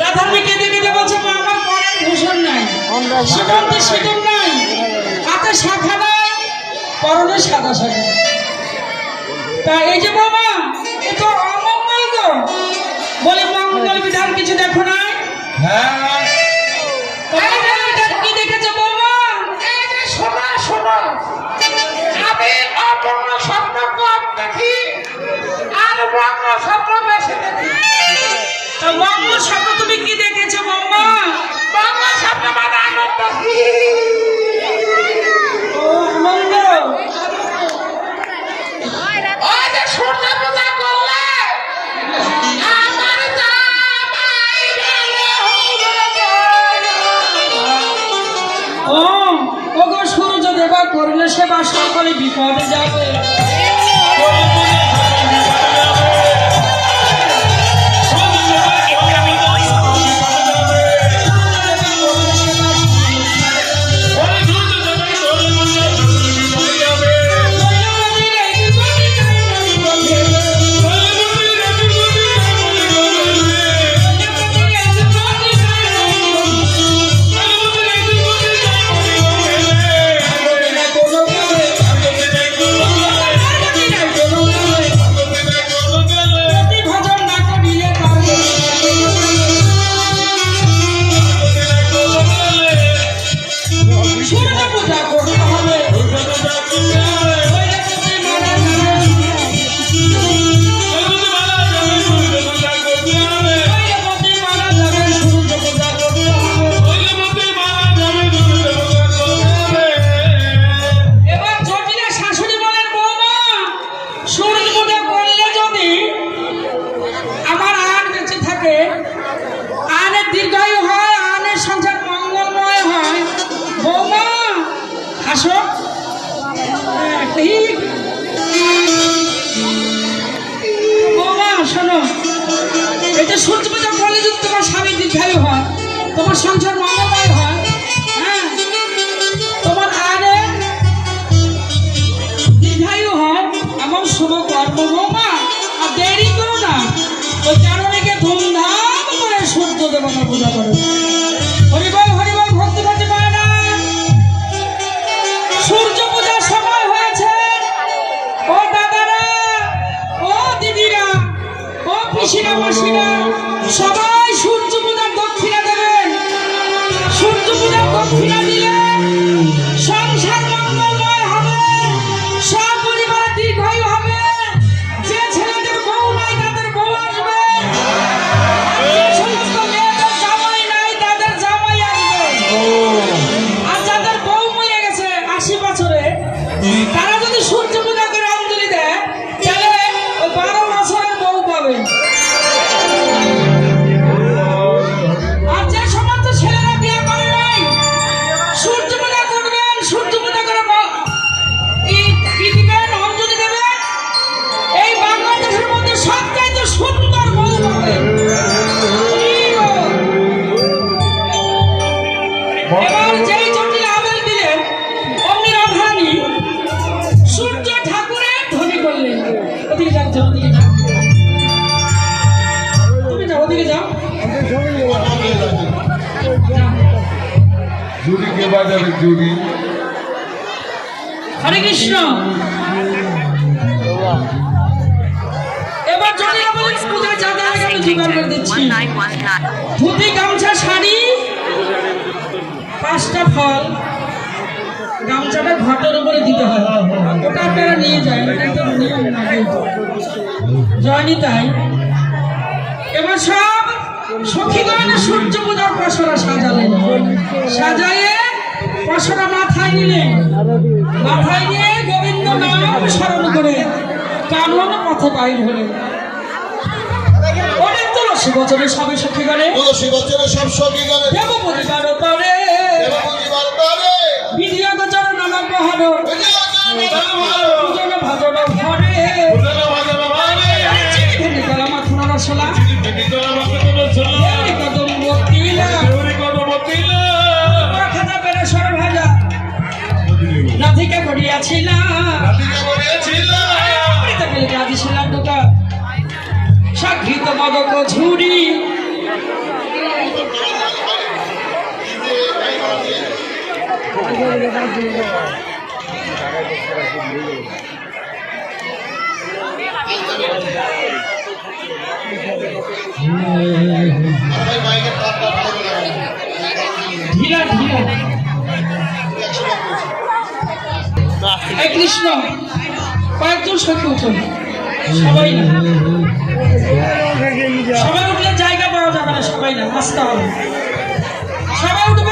রাধারণী কেঁদে কেঁদে বলছে মা আমার পরের ভূষণ নাই, সুগন্ধি সিঁদুর নাই, হাতে শাখা নাই, পরনে সাদা শাড়ি। তা এই যে বাবা এ তো অমঙ্গল গো। বলে মঙ্গল বিধান কিছু দেখো নাই? হ্যাঁ কি দেখেছো বাবা? এই যে শোনা শোনা, আমি অমঙ্গল স্বপ্ন কম দেখি আর মঙ্গল স্বপ্ন বেশি দেখি। তা মঙ্গল স্বপ্ন তুমি কি দেখেছো বাবা? মঙ্গল স্বপ্ন মানে আনন্দ। ও মঙ্গল ওই যে সূর্য পূজা করলে আমার জামাই গেলে ও ওগো সূর্য দেবা করলে সেবা সকলে বিপদে যাবে। সূর্য পূজা করলে যদি তোমার স্বামী দীর্ঘায়ু হয়, তোমার সংসার মঙ্গলময় হয়, হ্যাঁ তোমার আরে দীর্ঘায়ু হয়, এমন শুভ কর্ম বৌমা। আর দেরি করো না, ওই চারণীকে ধুমধাম করে সূর্য দেবতা পূজা করো। হরিবল হরিবল ভক্তি ভক্তি পায় না। সূর্য পূজার সময় হয়েছে। ও দাদারা, ও দিদিরা, ও পিসিরা মাসিরা, সবাই সূর্য পূজার দক্ষিণা দেবেন। সূর্য পূজার দক্ষিণা দিলে সংসার মঙ্গলময় হবে, সব পরিবার দীর্ঘায়ু হবে। যে ছেলেদের বউ নাই তাদের বউ আসবে, যে সমস্ত মেয়েদের জামাই নাই তাদের জামাই আসবে। আর যাদের বউ মরে গেছে 80 বছরে, তারা যদি সূর্য পূজা করে অঞ্জলি দেয় তাহলে ওই 12 বছরের বউ পাবে। আর যে সমস্ত ছেলেরা বিয়ে করে নাই, সূর্য পূজা করবেন, সূর্য পূজা করে কি দিবেন, অঞ্জলি দেবেন। এই বাংলাদেশের মধ্যে সবচাইতে সুন্দর বউ পাবে। এবার যেই জটিল আবেল দিলেন অমনি রাধারানী সূর্য ঠাকুরের ধ্বনি করলেন। ওদিকে যাচ্ছ, ওদিকে যাও, তুমি যাও, ওদিকে যাও। জুড়ি কে বাজাবে জুড়ি? হরে কৃষ্ণ। এবার জটিল আবেল পূজায় যা দেওয়া আমি জোগাড় করে দিচ্ছি। ধুতি, গামছা, শাড়ি, 5টা ফল। গামছাটা ঘটের উপরে দিতে হয়, ওটা আপনারা নিয়ে যায়, এটা তো নিয়ম না। জয়নি তাই। এবার সব সখীগণ সূর্য পূজার পশরা সাজালেন। সাজায়ে পশরা মাথায় নিলেন। মাথায় নিয়ে গোবিন্দ নাম স্মরণ করে কানন পথে বাইর হলেন। অনেক তুলসী বচনে সবে সখীগণে, তুলসী বচনে সব সখীগণে, দেব পরিবার তরে বিধিয়া গোচর নানা প্রহার, পূজন ভজন ভরে মাথুনা রসলা কদম বকিলা খাতা পেরে সর ভাজা রাধিকা করিয়াছিলাম রাজি ছিলাম দোকা সাঘৃত মদক ঝুড়ি ভাই মাইকের তারটা ভালো করে লাগানো। ঢিলা ঢিলা এই কৃষ্ণ কয়েকজন সখী উঠুন সবাই না সবাই উঠলে জায়গা পাওয়া যাবে না সবাই না আসতে হবে সবাই উঠে